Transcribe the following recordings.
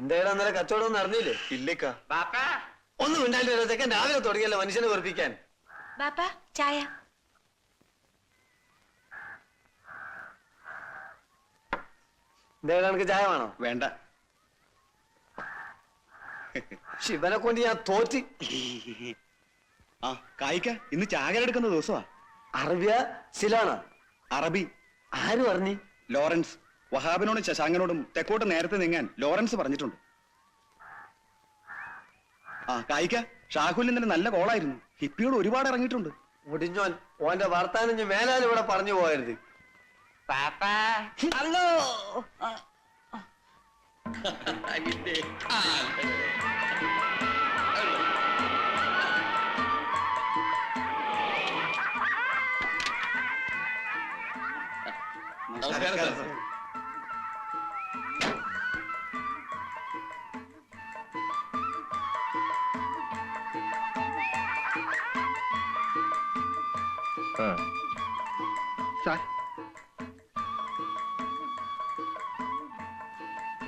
എന്തായാലും അന്നേരം കച്ചവടം ഒന്നും അറിഞ്ഞില്ലേ? ഇല്ലേക്കാ. ഒന്നും ഉണ്ടായില്ല. ചെക്കൻ രാവിലെ തുടങ്ങിയല്ലോ മനുഷ്യനെ വെറുപ്പിക്കാൻ. ബാപ്പാ ചായ. എന്തായാലും എനിക്ക് ചായ വേണോ? വേണ്ട. ശിവനെ കൊണ്ട് ഞാൻ തോറ്റി. ആ കായിക്ക, ഇന്ന് ചാകരെടുക്കുന്ന ദിവസമാ. അറബിയ സിലാണ? അറബി. ആര് പറഞ്ഞു? ലോറൻസ്. വഹാബിനോടും ശശാങ്കനോടും തെക്കോട്ട് നേരത്തെ നീങ്ങാൻ ലോറൻസ് പറഞ്ഞിട്ടുണ്ട്. ആ കായിക്ക, ഷാഹുൽ ഇന്നലെ നല്ല കോളായിരുന്നു. ഹിപ്പിയോട് ഒരുപാട് ഇറങ്ങിയിട്ടുണ്ട്. മുടിഞ്ഞോൻ ഓന്റെ വർത്താനം മേലാൽ ഇവിടെ പറഞ്ഞു പോകരുത്. ഹലോ.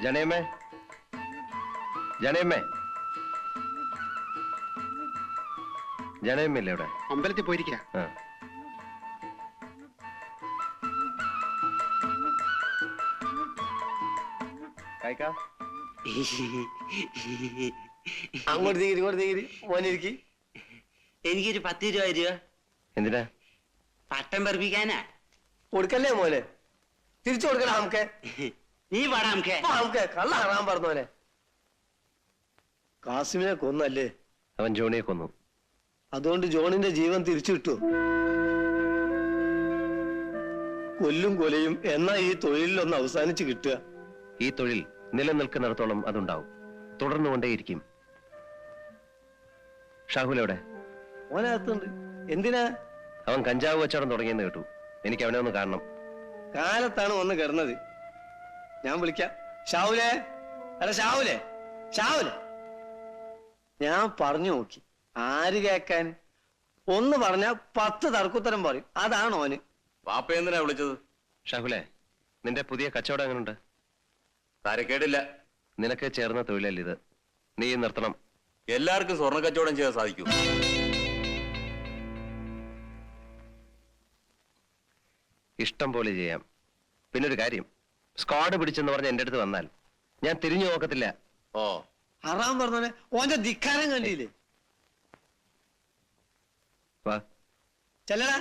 ജനേമേ, ജനേമേ, ജനേമല്ലേ ഇവിടെ? അമ്പലത്തിൽ പോയിരിക്ക. അങ്ങോട്ട് തീരി, ഇങ്ങോട്ട് തീരി. മോനിരിക്കി. എനിക്കൊരു 10 രൂപ തരുക. എന്തിനാ? പട്ടം പറപ്പിക്കാനാ. കൊടുക്കല്ലേ മോനെ? തിരിച്ചു കൊടുക്കണം. നമുക്ക് നീ പാടാ. നമുക്ക് കള്ള ഹറാൻ പറഞ്ഞോനെ. കാസിമിനെ കൊന്നല്ലേ? അവൻ ജോണിയെ കൊന്നു. അതുകൊണ്ട് ജോണിന്റെ ജീവൻ തിരിച്ചു കിട്ടു? കൊല്ലും കൊലയും എന്നാ ഈ തൊഴിലിലൊന്ന് അവസാനിച്ച് കിട്ടുക? ഈ തൊഴിൽ നിലനിൽക്കുന്നിടത്തോളം അതുണ്ടാവും, തുടർന്നുകൊണ്ടേയിരിക്കും. ഷാഹുൽ എവിടെ? ഓനകത്തുണ്ട്. എന്തിനാ? അവൻ കഞ്ചാവ് കച്ചവടം തുടങ്ങിയെന്ന് കേട്ടു. എനിക്ക് അവനെ ഒന്ന് കാണണം. കാലത്താണ് വന്ന് കിടന്നത്. ഞാൻ വിളിക്കാം. ഷാവുലേ, അല്ല ഷാവുലേ, ഷാവുലേ. ഞാൻ പറഞ്ഞു നോക്കി, ആര് കേക്കാൻ? ഒന്ന് പറഞ്ഞ 10 തർക്കുത്തരം പറയും. അതാണ് ഓന്. പാപ്പ എന്തിനാ വിളിച്ചത്? ഷാഹുലേ, നിന്റെ പുതിയ കച്ചവടം എങ്ങനെയുണ്ട്? തരക്കേടില്ല. നിനക്ക് ചേർന്ന തൊഴിലല്ല ഇത്, നീ നിർത്തണം. എല്ലാവർക്കും സ്വർണ്ണ കച്ചവടം ചെയ്യാൻ സാധിക്കൂ? ഇഷ്ടം പോലെ ചെയ്യാം. പിന്നൊരു കാര്യം, സ്ക്വാഡ് പിടിച്ചെന്ന് പറഞ്ഞ് എന്റെ അടുത്ത് വന്നാൽ ഞാൻ തിരിഞ്ഞു നോക്കത്തില്ല. ഓ, ഹറാം പറഞ്ഞോനെ. ഓന്റെ ധിക്കാരം കണ്ടില്ലേ? വാ ചെല്ലടാ.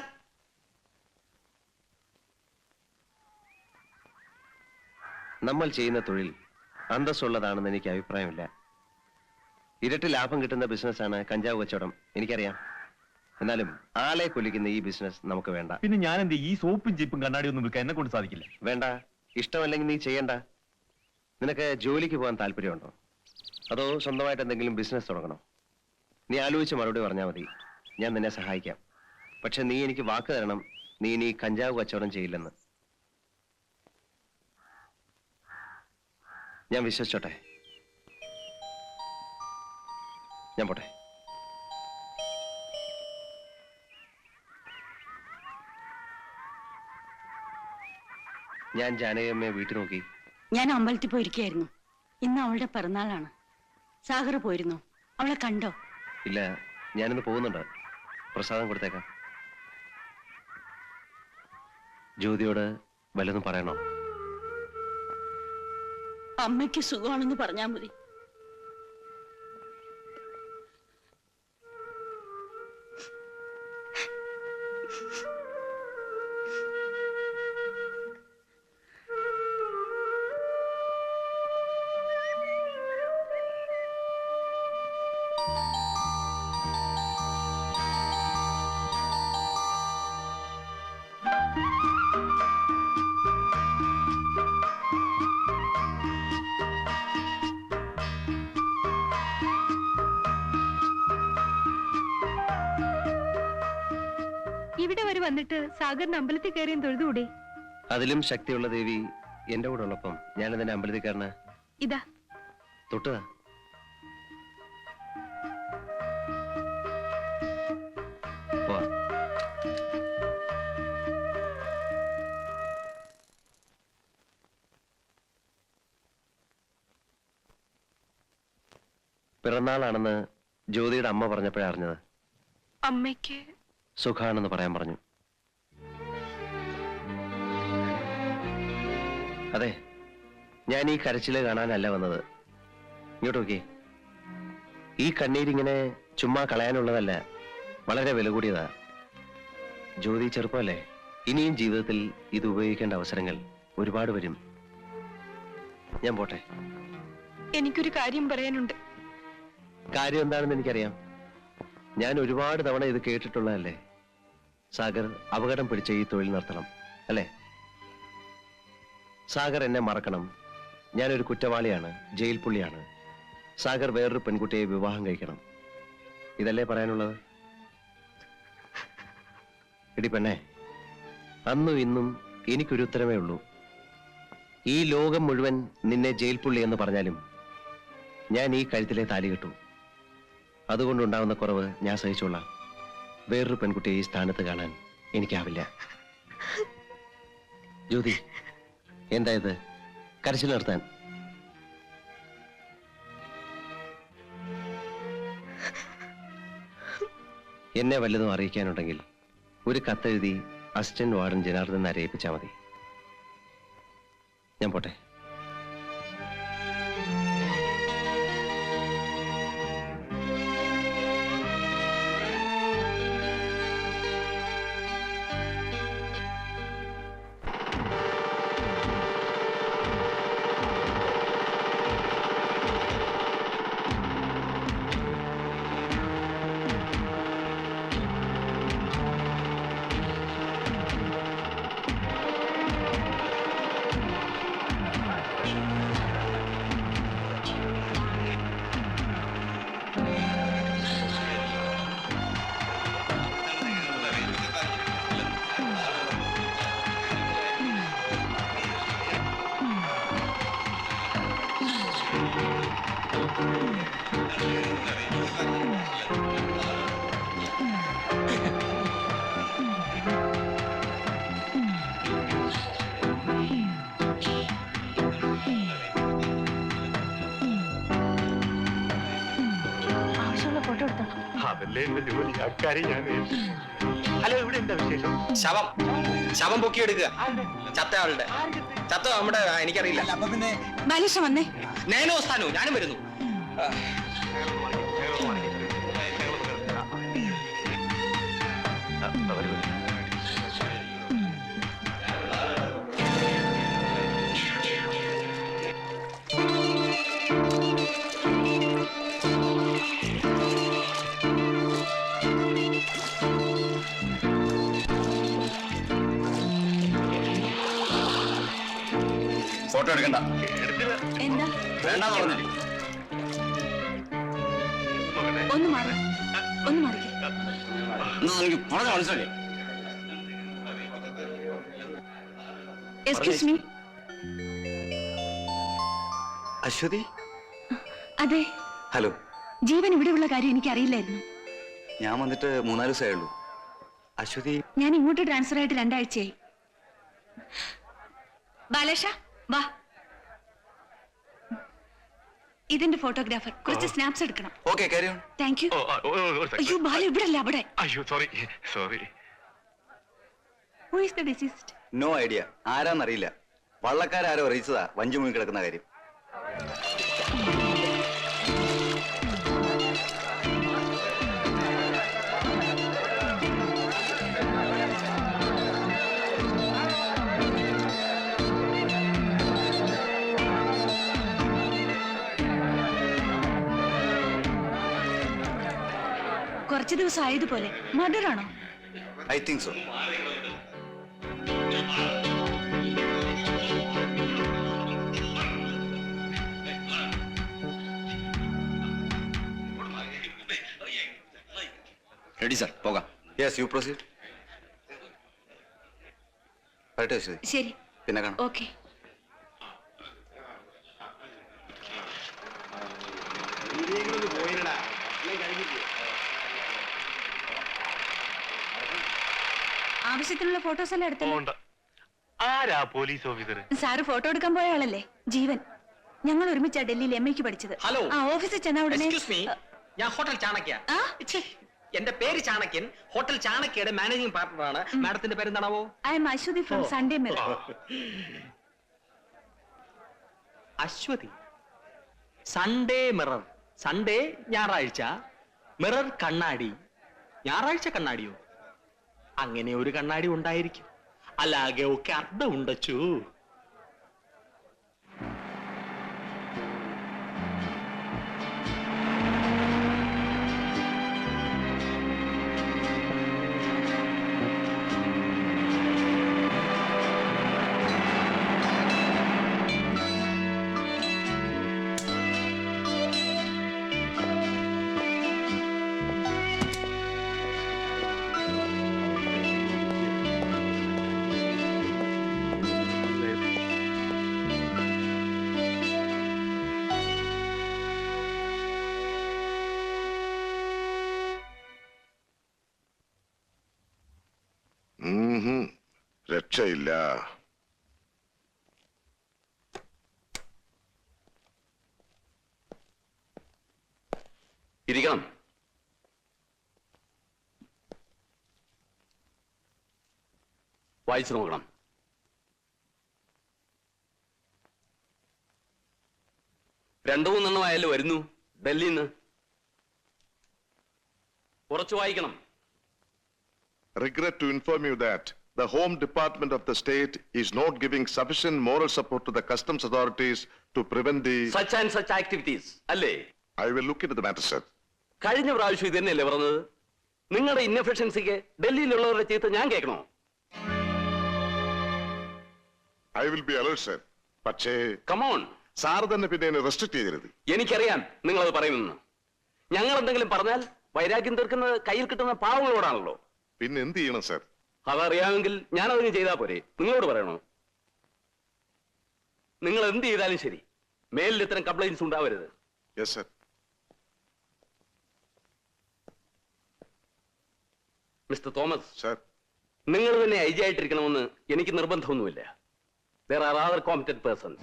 നമ്മൾ ചെയ്യുന്ന തൊഴിൽ അന്തസ്സുള്ളതാണെന്ന് എനിക്ക് അഭിപ്രായമില്ല. ഇരട്ടി ലാഭം കിട്ടുന്ന ബിസിനസ്സാണ് കഞ്ചാവ് കച്ചവടം, എനിക്കറിയാം. എന്നാലും ആളെ കൊല്ലിക്കുന്ന ഈ ബിസിനസ് നമുക്ക് വേണ്ട. പിന്നെ ഞാൻ എന്ത് ഈ സോപ്പും ചീപ്പും കണ്ണാടി ഒന്നും വിൽക്കാൻ എന്നെ കൊണ്ട് സാധിക്കില്ല. വേണ്ട, ഇഷ്ടമല്ലെങ്കിൽ നീ ചെയ്യണ്ട. നിനക്ക് ജോലിക്ക് പോകാൻ താല്പര്യമുണ്ടോ, അതോ സ്വന്തമായിട്ട് എന്തെങ്കിലും ബിസിനസ് തുടങ്ങണോ? നീ ആലോചിച്ച് മറുപടി പറഞ്ഞാൽ മതി, ഞാൻ നിന്നെ സഹായിക്കാം. പക്ഷെ നീ എനിക്ക് വാക്ക് തരണം, നീ ഇനി കഞ്ചാവ് കച്ചവടം ചെയ്യില്ലെന്ന്. ഞാൻ വിശ്വസിച്ചോട്ടെ? ഞാൻ പോട്ടെ. ഞാൻ ജാനകിയമ്മയെ വീട്ടിൽ നോക്കി. ഞാൻ അമ്പലത്തിൽ പോയിരിക്കായിരുന്നു. ഇന്ന് അവളുടെ പിറന്നാളാണ്. സാഗർ പോയിരുന്നു, അവളെ കണ്ടോ? ഇല്ല, ഞാനിന്ന് പോകുന്നുണ്ട്. പ്രസാദം കൊടുത്തേക്കാം. ജ്യോതിയോട് വല്ലതും പറയണോ? അമ്മയ്ക്ക് സുഖമാണെന്ന് പറഞ്ഞാ മതി. ഇവിടെ വരെ വന്നിട്ട് സാഗറിന് അമ്പലത്തിൽ കയറിയും തൊഴുതുകൂടെ? അതിലും ശക്തിയുള്ള ദേവി എന്റെ കൂടെ ഉള്ളപ്പം ഞാൻ അതിന്റെ അമ്പലത്തിൽ കയറണ. ഇതാ തൊട്ടുതാ. പിറന്നാളാണെന്ന് ജ്യോതിയുടെ അമ്മ പറഞ്ഞപ്പോഴാണ് അറിഞ്ഞത്. അമ്മയ്ക്ക് സുഖാണെന്ന് പറയാൻ പറഞ്ഞു. അതെ, ഞാൻ ഈ കരച്ചില് കാണാനല്ല വന്നത്. ഇങ്ങോട്ട് നോക്കി. ഈ കണ്ണീരിങ്ങനെ ചുമ്മാ കളയാനുള്ളതല്ല, വളരെ വില കൂടിയതാ. ജ്യോതി ചെറുപ്പമല്ലേ, ഇനിയും ജീവിതത്തിൽ ഇത് ഉപയോഗിക്കേണ്ട അവസരങ്ങൾ ഒരുപാട് വരും. ഞാൻ പോട്ടെ. എനിക്കൊരു കാര്യം പറയാനുണ്ട്. കാര്യം എന്താണെന്ന് എനിക്കറിയാം. ഞാൻ ഒരുപാട് തവണ ഇത് കേട്ടിട്ടുള്ളതല്ലേ. സാഗർ അപകടം പിടിച്ച ഈ തൊഴിൽ നിർത്തണം, അല്ലേ? സാഗർ എന്നെ മറക്കണം. ഞാനൊരു കുറ്റവാളിയാണ്, ജയിൽ പുള്ളിയാണ്. സാഗർ വേറൊരു പെൺകുട്ടിയെ വിവാഹം കഴിക്കണം. ഇതല്ലേ പറയാനുള്ളത്? എടി പെണ്ണെ, അന്നും ഇന്നും എനിക്കൊരു ഉത്തരമേ ഉള്ളൂ. ഈ ലോകം മുഴുവൻ നിന്നെ ജയിൽ പുള്ളി എന്ന് പറഞ്ഞാലും ഞാൻ ഈ കഴുത്തിലെ താലി കെട്ടു. അതുകൊണ്ടുണ്ടാവുന്ന കുറവ് ഞാൻ സഹിച്ചോളാം. വേറൊരു പെൺകുട്ടിയെ ഈ സ്ഥാനത്ത് കാണാൻ എനിക്കാവില്ല. ജ്യോതി, എന്തായത്? കരച്ചിൽ നിർത്താൻ. എന്നെ വല്ലതും അറിയിക്കാനുണ്ടെങ്കിൽ ഒരു കത്തെഴുതി അസിസ്റ്റന്റ് വാർഡൻ ജനാർദ്ദനെ അറിയിപ്പിച്ചാൽ മതി. ഞാൻ പോട്ടെ. ഹലോ, ഇവിടെ എന്താ വിശേഷം? ശവം പൊക്കിയെടുക്കുക. ചത്ത ആളുടെ ചത്ത നമ്മുടെ എനിക്കറിയില്ല. ബാലേഷ വന്നേ. നേനോ സ്ഥാനോ, ഞാനും വരുന്നു. ഫോട്ടോ എടുക്കണ്ട. എന്താ? വേണ്ടെന്ന് പറഞ്ഞില്ലേ? ഒന്ന് മാറി, ഒന്ന് മാറിക്കേ. എനിക്ക് പറഞ്ഞ മനസ്സിലായി. Excuse me. അശ്വതി? അതെ. ഹലോ. ജീവൻ ഇവിടെയുള്ള കാര്യം എനിക്ക് അറിയില്ലായിരുന്നു. ഞാൻ വന്നിട്ട് 3-4 ദിവസമേ ഉള്ളൂ. അശ്വതി? ഞാൻ ഇങ്ങോട്ട് ട്രാൻസ്ഫർ ആയിട്ട് 2 ആഴ്ചയായി. ബാലേഷ വാ. ഇതിന്റെ ഫോട്ടോഗ്രാഫർ. കുറച്ച് സ്നാപ്സ് എടുക്കണം. ഓക്കേ, കാര്യം. Thank you. അയ്യോ, ബാല ഇവിടെ അല്ല, അവിടെ. അയ്യോ, sorry. Who is the deceased? No idea. ആരാന്നറിയില്ല. വള്ളക്കാരോ അറിയിച്ചതാ വഞ്ചി മുങ്ങി കിടക്കുന്ന കാര്യം. കുറച്ച് ദിവസം ആയതുപോലെ. മർഡർ ആണോ? I think so. Ready sir, പോകാം. Yes, you proceed. വരട്ടെ അശ്വതി. ശരി, പിന്നെ കാണാം. ഓക്കെ. ആവശ്യത്തിനുള്ള ഫോട്ടോസ് എല്ലാം എടുത്തല്ലോ. ആരാ പോലീസ് ഓഫീസർ? സാറ് ഫോട്ടോ എടുക്കാൻ പോയ ആളല്ലേ, ജീവൻ. ഞങ്ങൾ ഒരുമിച്ചാ ഡൽഹിയിൽ MA പഠിച്ചത്. ഹലോ. ആ ഓഫീസിൽ ചെന്ന ഉടനെ എക്സ്ക്യൂസ് മീ, ഞാൻ ഹോട്ടൽ ചാണക്യ. ആ? ഛെ, എന്റെ പേര് ചാണക്യൻ. Hotel ചാണക്യയുടെ managing പാർട്ണറാണ്. മാഡത്തിന്റെ പേര് എന്താണാവോ? I am Ashwathy from Sunday Mirror. Ashwathy. Sunday Mirror. Sunday ഞായറാഴ്ച, മിറർ കണ്ണാടി. ഞായറാഴ്ച കണ്ണാടിയോ? അങ്ങനെ ഒരു കണ്ണാടി ഉണ്ടായിരിക്കും. అలాగే ఒక అర్థం ఉండొచ్చు. രക്ഷയില്ല. ഇരിക്കണം. വായിച്ചു നോക്കണം. രണ്ടു മൂന്നെണ്ണം ആയാലും വരുന്നു ഡൽഹിയിൽ നിന്ന്. കുറച്ച് വായിക്കണം. Regret to inform you that the Home Department of the state is not giving sufficient moral support to the customs authorities to prevent the... Such and such activities, അല്ലേ? I will look into the matter, sir. കഴിഞ്ഞ പ്രാവശ്യം ഇത് തന്നെയല്ലേ പറഞ്ഞത്? നിങ്ങളുടെ ഇൻഎഫിഷ്യൻസിക്ക് ഡൽഹിയിലുള്ളവരുടെ ചീത്ത ഞാൻ കേൾക്കണോ? I will be alert, sir. പക്ഷേ കമോൺ. സാർ തന്നെ പിന്നെ എന്നെ റെസ്ട്രിക്ട് ചെയ്യരുത്. എനിക്കറിയാം നിങ്ങളത് പറയുമെന്ന്. ഞങ്ങൾ എന്തെങ്കിലും പറഞ്ഞാൽ വൈരാഗ്യം തീർക്കുന്നത് കയ്യിൽ കിട്ടുന്ന പാവങ്ങളോടാണല്ലോ. പിന്നെ എന്ത് ചെയ്യണം, സർ? അതറിയാമെങ്കിൽ ഞാനതിന് ചെയ്താൽ പോരെ? നിങ്ങളോട് പറയണോ? നിങ്ങൾ എന്ത് ചെയ്താലും ശരി, മേലിൽ ഇത്തരം കംപ്ലൈന്റ്സ് ഉണ്ടാവരുത്. Yes, sir. Mister Thomas, sir. നിങ്ങൾ തന്നെ IG ആയിട്ടിരിക്കണമെന്ന് എനിക്ക് നിർബന്ധമൊന്നുമില്ല. There are other competent persons.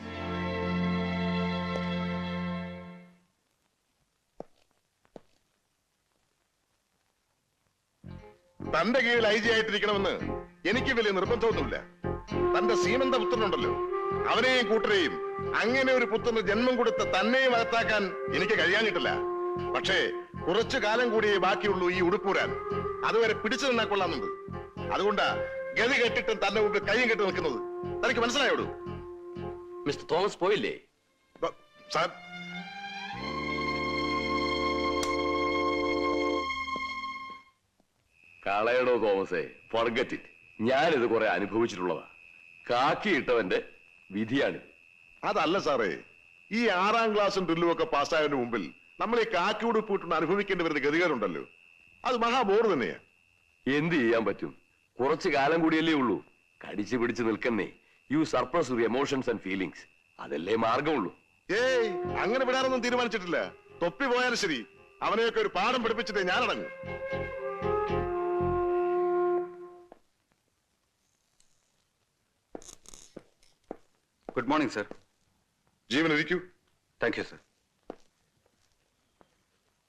തന്റെ കീഴിൽ IG ആയിട്ടിരിക്കണമെന്ന് എനിക്ക് വലിയ നിർബന്ധമൊന്നുമില്ല. തന്റെ സീമന്ത പുത്രനുണ്ടല്ലോ, അവനെയും കൂട്ടരെയും, അങ്ങനെ ഒരു പുത്രന് ജന്മം കൊടുത്ത തന്നെയും അകത്താക്കാൻ എനിക്ക് കഴിയാഞ്ഞിട്ടില്ല. പക്ഷേ കുറച്ചു കാലം കൂടിയേ ബാക്കിയുള്ളൂ ഈ ഉടുപ്പൂരാൻ. അതുവരെ പിടിച്ചു നിന്നാ കൊള്ളാമെന്നുണ്ട്. അതുകൊണ്ടാ ഗതി കെട്ടിട്ടും തന്നെ മുമ്പ് കൈയും കെട്ടി നിൽക്കുന്നത്. തനിക്ക് മനസ്സിലായോടൂ? മിസ്റ്റർ തോമസ് പോയില്ലേ? സാർ, കളയടോ തോമസേ, ഫർഗറ്റ് ഇറ്റ്. ഞാനിത് കുറെ അനുഭവിച്ചിട്ടുള്ളതാ. കാക്കിയിട്ടവന്റെ വിധിയാണിത്. അതല്ല സാറേ, ഈ 6ാം ക്ലാസ്സും ഡ്രില്ലും ഒക്കെ പാസ്സായതിനു മുമ്പിൽ നമ്മൾ ഈ കാക്കി ഉടുപ്പിട്ട് അനുഭവിക്കേണ്ടി വരുന്ന ഗതികേടുണ്ടല്ലോ, അത് മഹാബോർ തന്നെയാ. എന്ത് ചെയ്യാൻ പറ്റും? കുറച്ചു കാലം കൂടിയല്ലേ ഉള്ളൂ. കടിച്ചു പിടിച്ച് നിൽക്കുന്നേ. You suppress your emotions and feelings. അതല്ലേ മാർഗമുള്ളൂ. ഏയ്, അങ്ങനെ വിടാനൊന്നും തീരുമാനിച്ചിട്ടില്ല. തൊപ്പി പോയാലും ശരി, അവനെയൊക്കെ ഒരു പാഠം പഠിപ്പിച്ചിട്ടേ ഞാനടങ്ങും. Good morning sir. ജീവൻ ഇരിക്കൂ. Thank you sir.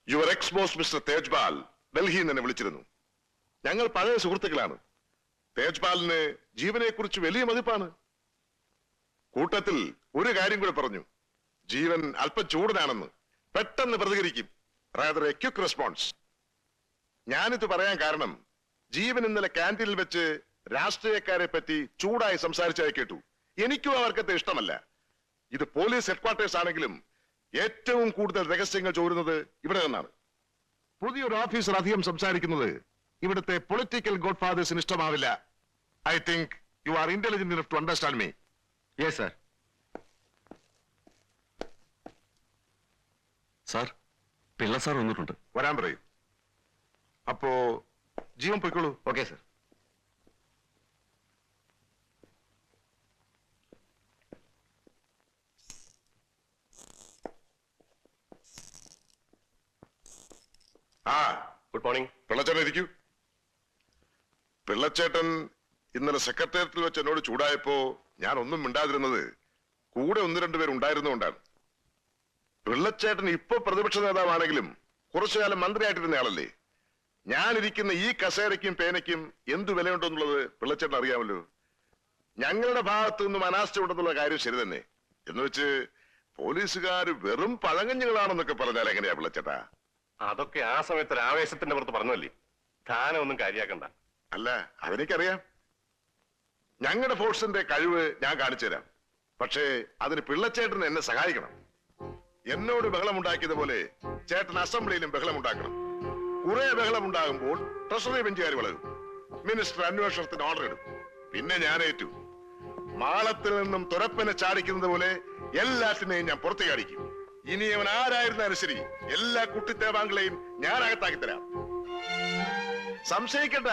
Your ex boss mister Tejpal ഡൽഹിയിൽ നിന്ന് എന്നെ വിളിച്ചിരുന്നു. ഞങ്ങൾ പഴയ സുഹൃത്തുക്കളാണ്. തേജ്പാലിന് ജീവനെ കുറിച്ച് വലിയ മതിപ്പാണ്. കൂട്ടത്തിൽ ഒരു കാര്യം കൂടെ പറഞ്ഞു. ജീവൻ അല്പം ചൂടനാണെന്ന്. പെട്ടെന്ന് പ്രതികരിക്കും. Rather A quick response. ഞാനിത് പറയാൻ കാരണം, ജീവൻ ഇന്നലെ ക്യാൻറ്റീനിൽ വെച്ച് രാഷ്ട്രീയക്കാരെ പറ്റി ചൂടായി സംസാരിച്ചായി കേട്ടു. എനിക്കും അവർക്കത്തെ ഇഷ്ടമല്ല. ഇത് പോലീസ് ഹെഡ്ക്വാർട്ടേഴ്സ് ആണെങ്കിലും ഏറ്റവും കൂടുതൽ രഹസ്യങ്ങൾ ചോരുന്നത് ഇവിടെ നിന്നാണ്. പുതിയൊരു ഓഫീസർ അധികം സംസാരിക്കുന്നത് ഇവിടുത്തെ പൊളിറ്റിക്കൽ ഗോഡ് ഫാദേഴ്സിന് ഇഷ്ടമാവില്ല. I think you are intelligent enough to understand me. Yes sir. Sir, Pillai sir വന്നിട്ടുണ്ട്. വരാൻ പറയൂ. അപ്പോ ജീവൻ പൊയ്ക്കോളൂ. Okay sir. ആ, ഗുഡ് മോർണിംഗ്. പിള്ളച്ചേട്ടൻ ഇരിക്കൂ. പിള്ളച്ചേട്ടൻ ഇന്നലെ സെക്രട്ടേറിയറ്റിൽ വെച്ച് എന്നോട് ചൂടായപ്പോ ഞാൻ ഒന്നും മിണ്ടാതിരുന്നത് കൂടെ 1-2 പേർ ഉണ്ടായിരുന്നുകൊണ്ടാണ്. പിള്ളച്ചേട്ടൻ ഇപ്പൊ പ്രതിപക്ഷ നേതാവാണെങ്കിലും കുറച്ചു കാലം മന്ത്രിയായിട്ടിരുന്ന ആളല്ലേ? ഞാനിരിക്കുന്ന ഈ കസേരയ്ക്കും പേനയ്ക്കും എന്തു വിലയുണ്ടെന്നുള്ളത് പിള്ളച്ചേട്ടൻ അറിയാമല്ലോ. ഞങ്ങളുടെ ഭാഗത്തു നിന്നും അനാസ്ഥ ഉണ്ടെന്നുള്ള കാര്യം ശരി തന്നെ. എന്ന് വെച്ച് പോലീസുകാർ വെറും പഴങ്കഞ്ഞുകളാണെന്നൊക്കെ പറഞ്ഞാൽ എങ്ങനെയാ പിള്ളച്ചേട്ടാ? അതൊക്കെ ആ സമയത്ത് ആവേശത്തിന്റെ പുറത്ത് പറഞ്ഞല്ലേ, താനൊന്നും കാര്യാക്കണ്ട. അല്ല, അതെനിക്കറിയാം. ഞങ്ങളുടെ ഫോഴ്സിന്റെ കഴിവ് ഞാൻ കാണിച്ചു തരാം. പക്ഷേ അതിന് പിള്ളച്ചേട്ടൻ എന്നെ സഹായിക്കണം. എന്നോട് ബഹളമുണ്ടാക്കിയതുപോലെ ചേട്ടൻ അസംബ്ലിയിലും ബഹളമുണ്ടാക്കണം. കുറെ ബഹളമുണ്ടാകുമ്പോൾ ട്രഷറി ബെഞ്ചുകാർ വളരും, മിനിസ്റ്റർ അന്വേഷണത്തിന് ഓർഡർ ഇടും, പിന്നെ ഞാനേറ്റു. മാളത്തിൽ നിന്നും തുരപ്പനെ ചാടിക്കുന്നത് പോലെ എല്ലാത്തിനെയും ഞാൻ പുറത്തു ചാടിക്കും. ഇനി അവൻ ആരായിരുന്നാലും ശരി, എല്ലാ കുട്ടിത്തേവാങ്കളെയും ഞാൻ അകത്താക്കി തരാം. സംശയിക്കണ്ട.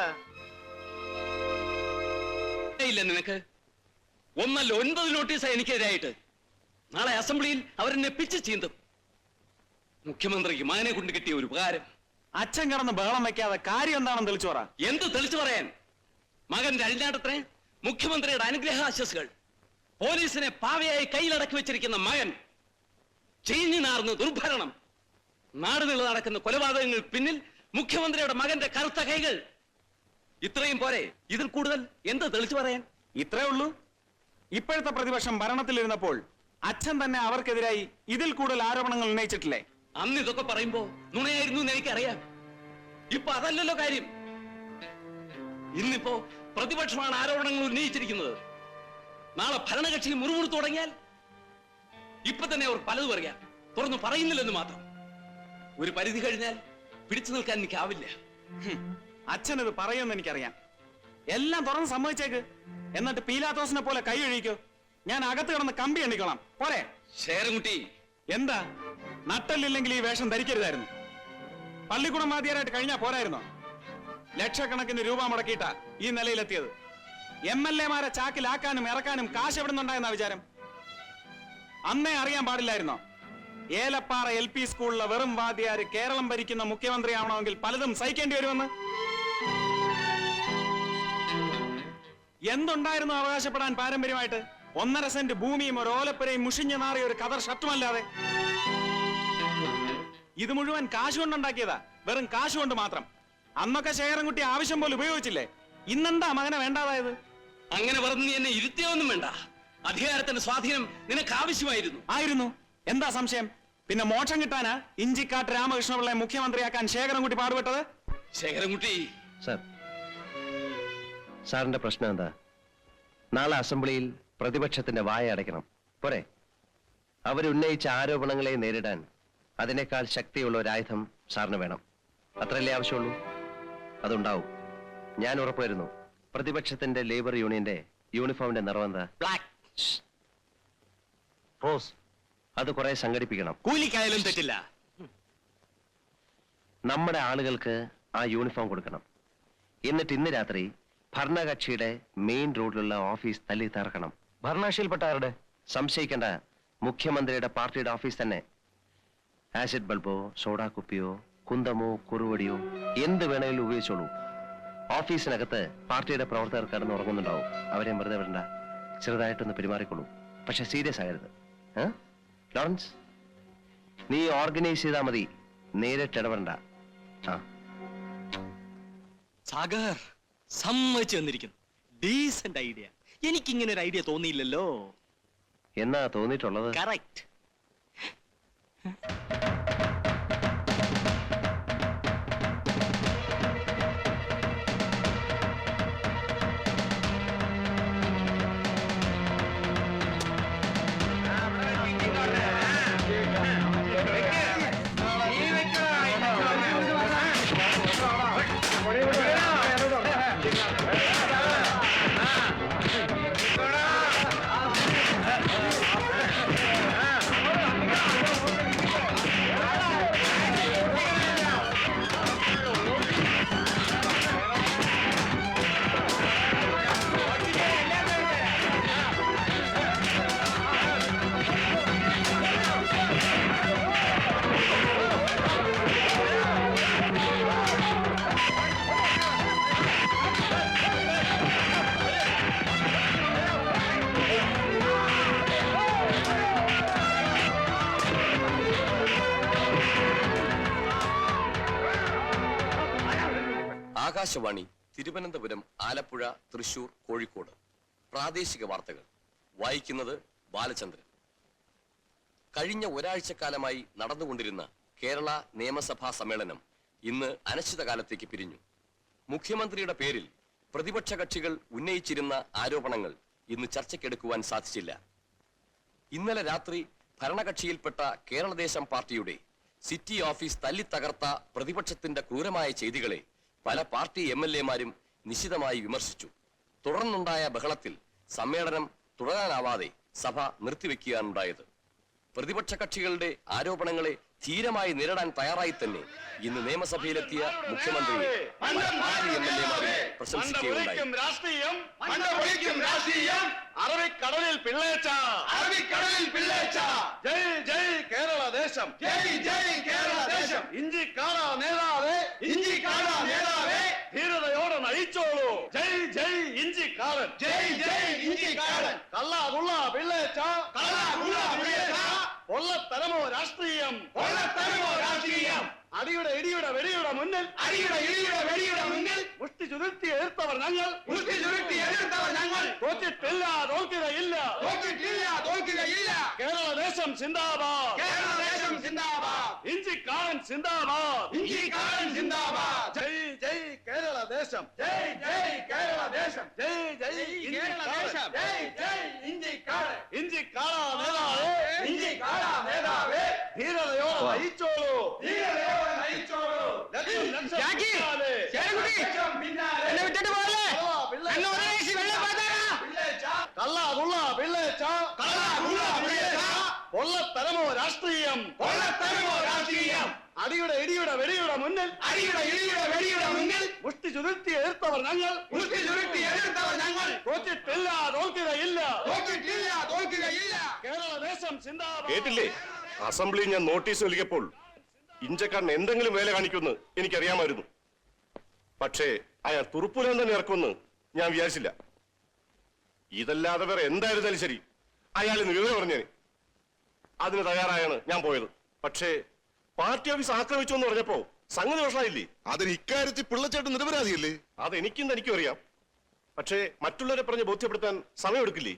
ഇല്ല നിനക്ക് ഒന്നല്ല 9 നോട്ടീസാ എനിക്കെതിരായിട്ട്. നാളെ അസംബ്ലിയിൽ അവരെന്നെ പിച്ച് ചീന്തും. മുഖ്യമന്ത്രിക്ക് മകനെ കൊണ്ട് കിട്ടിയ ഒരു ഉപകാരം. അച്ഛൻ കിടന്ന് ബഹളം വെക്കാതെ കാര്യം എന്താണെന്ന് തെളിച്ചു പറ. എന്ത് തെളിച്ചു പറയാൻ? മകന്റെ അഴിഞ്ഞാട്ടത്തിന് മുഖ്യമന്ത്രിയുടെ അനുഗ്രഹാശസ്സുകൾ, പോലീസിനെ പാവയായി കയ്യിലടക്കി വെച്ചിരിക്കുന്ന മകൻ, ചീഞ്ഞു നാർന്ന് ദുർഭരണം, നാടുനില നടക്കുന്ന കൊലപാതകങ്ങൾ പിന്നിൽ മുഖ്യമന്ത്രിയുടെ മകന്റെ കറുത്ത കൈകൾ. ഇത്രയും പോരെ? ഇതിൽ കൂടുതൽ എന്ത് തെളിച്ചു പറയാൻ? ഇത്രേ ഉള്ളൂ. ഇപ്പോഴത്തെ പ്രതിപക്ഷം ഭരണത്തിലിരുന്നപ്പോൾ അച്ഛൻ തന്നെ അവർക്കെതിരായി ഇതിൽ കൂടുതൽ ആരോപണങ്ങൾ ഉന്നയിച്ചിട്ടില്ലേ? അന്ന് ഇതൊക്കെ പറയുമ്പോ നുണയായിരുന്നു എന്ന് എനിക്കറിയാം. ഇപ്പൊ അതല്ലല്ലോ കാര്യം. ഇന്നിപ്പോ പ്രതിപക്ഷമാണ് ആരോപണങ്ങൾ ഉന്നയിച്ചിരിക്കുന്നത്. നാളെ ഭരണകക്ഷി മുറുമുറുത്തു തുടങ്ങിയാൽ ഇപ്പൊ തന്നെ അവർ പലതും പറയാം. തുറന്നു പറയുന്നില്ലെന്ന് മാത്രം. ഒരു പരിധി കഴിഞ്ഞാൽ പിടിച്ചു നിൽക്കാൻ എനിക്കാവില്ല. അച്ഛനത് പറയുമെന്ന് എനിക്കറിയാം. എല്ലാം തുറന്ന് സമ്മതിച്ചേക്ക്. എന്നിട്ട് പീലാത്തോസിനെ പോലെ കൈ ഒഴിക്കോ. ഞാൻ അകത്ത് കിടന്ന് കമ്പി എണ്ണിക്കോളാം. പോരെ? ശേരൻകുട്ടി, എന്താ നട്ടല്ലില്ലെങ്കിൽ ഈ വേഷം ധരിക്കരുതായിരുന്നു. പള്ളിക്കൂടം വാദ്യാരായിട്ട് കഴിഞ്ഞാ പോരായിരുന്നോ? ലക്ഷക്കണക്കിന് രൂപ മുടക്കിയിട്ടാ ഈ നിലയിലെത്തിയത്. MLA-മാരെ ചാക്കിലാക്കാനും ഇറക്കാനും കാശ് എവിടെ നിന്നുണ്ടായെന്ന വിചാരം? അന്നേ അറിയാൻ പാടില്ലായിരുന്നോ? ഏലപ്പാറ LP സ്കൂളിലെ വെറും വാദ്യാര് കേരളം ഭരിക്കുന്ന മുഖ്യമന്ത്രിയാവണമെങ്കിൽ പലതും സഹിക്കേണ്ടി വരുമെന്ന്. എന്തുണ്ടായിരുന്നു അവകാശപ്പെടാൻ പാരമ്പര്യമായിട്ട്? 1.5 സെന്റ് ഭൂമിയും ഒരു ഓലപ്പുരയും മുഷിഞ്ഞു നാറിയ ഒരു കതർ ഷർട്ടുമല്ലാതെ. ഇത് മുഴുവൻ കാശ് കൊണ്ടുണ്ടാക്കിയതാ, വെറും കാശ് കൊണ്ട് മാത്രം. അന്നൊക്കെ ശേഖരൻകുട്ടി ആവശ്യം പോലെ ഉപയോഗിച്ചില്ലേ? ഇന്നെന്താ മകനെ വേണ്ടാതായത്? അങ്ങനെ പറഞ്ഞ് നീ എന്നെ ഇരുത്തിയൊന്നും വേണ്ട. അധികാരത്തിന്റെ സ്വാധീനം നിനക്ക് ആവശ്യമായിരുന്നു. ആയിരുന്നു. എന്താ സംശയം? പിന്നെ മോക്ഷം കിട്ടാനാ ഇഞ്ചിക്കാട്ട് രാമകൃഷ്ണപിള്ളയെ മുഖ്യമന്ത്രിയാക്കാൻ ശേഖരൻകുട്ടി പാടുപെട്ടത്? ശേഖരൻകുട്ടി, സർ, സാറിന്റെ പ്രശ്നം എന്താ? നാളെ അസംബ്ലിയിൽ പ്രതിപക്ഷത്തിന്റെ വായ അടയ്ക്കണം, പോരെ? അവരുന്നയിച്ച ആരോപണങ്ങളെ നേരിടാൻ അതിനേക്കാൾ ശക്തിയുള്ള ഒരു ആയുധം സാറിന് വേണം. അത്രയല്ലേ ആവശ്യമുള്ളൂ? അതുണ്ടാവും. ഞാൻ ഉറപ്പുവരുന്നു. പ്രതിപക്ഷത്തിന്റെ ലേബർ യൂണിയന്റെ യൂണിഫോമിന്റെ നിറവെന്താ? ബ്ലാക്ക്. റോസ്. അത് കുറെ സംഘടിപ്പിക്കണം. കൂലിക്കായാലും തെറ്റില്ല. നമ്മുടെ ആളുകൾക്ക് ആ യൂണിഫോം കൊടുക്കണം. എന്നിട്ട് ഇന്ന് രാത്രി ഭരണകക്ഷിയുടെ മെയിൻ റോഡിലുള്ള ഓഫീസ് തല്ലി തകർക്കണം. ഭരണകക്ഷിയിൽപ്പെട്ട ആരുടെ? സംശയിക്കേണ്ട, മുഖ്യമന്ത്രിയുടെ പാർട്ടിയുടെ ഓഫീസ് തന്നെ. ആസിഡ് ബൾബോ സോഡാ കുപ്പിയോ കുന്തമോ കുറുവടിയോ എന്ത് വേണമെങ്കിലും ഉപയോഗിച്ചോളൂ. ഓഫീസിനകത്ത് പാർട്ടിയുടെ പ്രവർത്തകർ കിടന്ന് ഉറങ്ങുന്നുണ്ടാവും. അവരെ വെറുതെ വിടണ്ട. ചെറുതായിട്ടൊന്ന് പെരുമാറിക്കൊള്ളൂ. പക്ഷെ സീരിയസ് ആകരുത്. ലോറൻസ്, നീ ഓർഗനൈസ് ചെയ്താൽ മതി, നേരിട്ട് ഇടപെടണ്ട. സാഗർ സമ്മതിച്ചു തന്നിരിക്കുന്നു. Decent idea. എനിക്കിങ്ങനെ ഒരു ഐഡിയ തോന്നിയില്ലല്ലോ. എന്നാ തോന്നിയിട്ടുള്ളത്? കറക്റ്റ്. ആകാശവാണി തിരുവനന്തപുരം, ആലപ്പുഴ, തൃശൂർ, കോഴിക്കോട്. പ്രാദേശിക വാർത്തകൾ വായിക്കുന്നത് ബാലചന്ദ്രൻ. കഴിഞ്ഞ ഒരാഴ്ചക്കാലമായി നടന്നുകൊണ്ടിരുന്ന കേരള നിയമസഭാ സമ്മേളനം ഇന്ന് അനിശ്ചിതകാലത്തേക്ക് പിരിഞ്ഞു. മുഖ്യമന്ത്രിയുടെ പേരിൽ പ്രതിപക്ഷ കക്ഷികൾ ഉന്നയിച്ചിരുന്ന ആരോപണങ്ങൾ ഇന്ന് ചർച്ചയ്ക്കെടുക്കുവാൻ സാധിച്ചില്ല. ഇന്നലെ രാത്രി ഭരണകക്ഷിയിൽപ്പെട്ട കേരളദേശം പാർട്ടിയുടെ സിറ്റി ഓഫീസ് തല്ലിത്തകർത്ത പ്രതിപക്ഷത്തിന്റെ ക്രൂരമായ ചെയ്തികളെ പല പാർട്ടി MLA-മാരും നിശിതമായി വിമർശിച്ചു. തുടർന്നുണ്ടായ ബഹളത്തിൽ സമ്മേളനം തുടരാനാവാതെ സഭ നിർത്തിവെക്കുകയാണുണ്ടായത്. പ്രതിപക്ഷ കക്ഷികളുടെ ആരോപണങ്ങളെ ധീരമായി നേരിടാൻ തയ്യാറായി തന്നെ ഇന്ന് നിയമസഭയിലെത്തിയ മുഖ്യമന്ത്രിയെ പല പാർട്ടി MLA-മാരും പ്രശംസിക്കുകയുണ്ടായി. അറബിക്കടലിൽ പിള്ളേച്ച, അറബിക്കടലിൽ പിള്ളേച്ച, ജയ് ജയ് കേരള ദേശം, ജയ് ജയ് കേരള ദേശം. ഇഞ്ചിക്കാടാ നേതാവേ, ഇഞ്ചിക്കാടാ നേതാവേ, ധീരതയോടെ നയിച്ചോളൂ. ജയ് ജയ് ഇഞ്ചിക്കാടൻ, ജയ് ജയ് ഇഞ്ചിക്കാടൻ. കള്ളാകുള്ള പിള്ളേച്ച, കള്ളാകുള്ള പിള്ളേച്ച, കൊള്ളത്തരമോ രാഷ്ട്രീയം, കൊള്ളത്തരമോ രാഷ്ട്രീയം. അടിയുടെ ഇടിയുടെ വെടിയുടെ മുന്നിൽ, അടിയുടെ ഇടിയുടെ വെടിയുടെ മുന്നിൽ മുഷ്ടി ചുരുട്ടി എതിർത്തവർ ഞങ്ങൾ, മുഷ്ടി ചുരുട്ടി എതിർത്തവർ ഞങ്ങൾ. തോറ്റിട്ടില്ല, തോൽക്കുകയില്ല, തോറ്റിട്ടില്ല, തോൽക്കുകയില്ല. കേരള ദേശം സിന്ദാബാദ്, കേരള ദേശം സിന്ദാബാദ്. ഇഞ്ചിക്കാടൻ സിന്ദാബാദ്, ഇഞ്ചിക്കാടൻ സിന്ദാബാദ്. ജയ് ജയ് കേരള ദേശം, ജയ് ജയ് കേരള ദേശം, ജയ് ജയ് കേരള ദേശം, ജയ് ജയ് ഇഞ്ചിക്കാടൻ. ഇഞ്ചിക്കാടാ നേതാവേ, ഇഞ്ചിക്കാടാ നേതാവേ, ധീരതയോടെ നയിച്ചോളൂ, ധീരതയോടെ നയിച്ചോളൂ. കള്ളാകുള്ള പിള്ളേച്ച, കള്ളാകുള്ള പിള്ളേച്ച, കൊള്ളത്തരമോ രാഷ്ട്രീയം, കൊള്ളത്തരമോ രാഷ്ട്രീയം. അടിയുടെ ഇടിയുടെ വെടിയുടെ മുന്നിൽ, അടിയുടെ ഇടിയുടെ വെടിയുടെ മുന്നിൽ മുഷ്ടി ചുരുട്ടി എതിർത്തവർ ഞങ്ങൾ, മുഷ്ടി ചുരുട്ടി എതിർത്തവർ ഞങ്ങൾ. തോറ്റിട്ടില്ല, തോൽക്കുകയില്ല, തോറ്റിട്ടില്ല, തോൽക്കുകയില്ല. കേരള ദേശം സിന്ദാബാദ്. കേട്ടില്ലേ? അസംബ്ലിയിൽ ഞാൻ നോട്ടീസ് നൽകിയപ്പോൾ ഇഞ്ചക്കാരൻ എന്തെങ്കിലും വേല കാണിക്കുമെന്ന് എനിക്കറിയാമായിരുന്നു. പക്ഷേ അയാൾ തുറുപ്പുലാൻ തന്നെ ഇറക്കുമെന്ന് ഞാൻ വിചാരിച്ചില്ല. ഇതല്ലാതെ വേറെ എന്തായിരുന്നാലും ശരി അയാൾ ഇന്ന് വിവരം പറഞ്ഞേനെ. അതിന് തയ്യാറായാണ് ഞാൻ പോയത്. പക്ഷേ പാർട്ടി ഓഫീസ് ആക്രമിച്ചു എന്ന് പറഞ്ഞപ്പോ സംഗതി വഷളായില്ലേ? അതിന് ഇക്കാര്യത്തിൽ പിള്ളച്ചേട്ടൻ നിരപരാധിയല്ലേ? അതെനിക്കും തനിക്കും അറിയാം. പക്ഷേ മറ്റുള്ളവരെ പറഞ്ഞ് ബോധ്യപ്പെടുത്താൻ സമയമെടുക്കില്ലേ?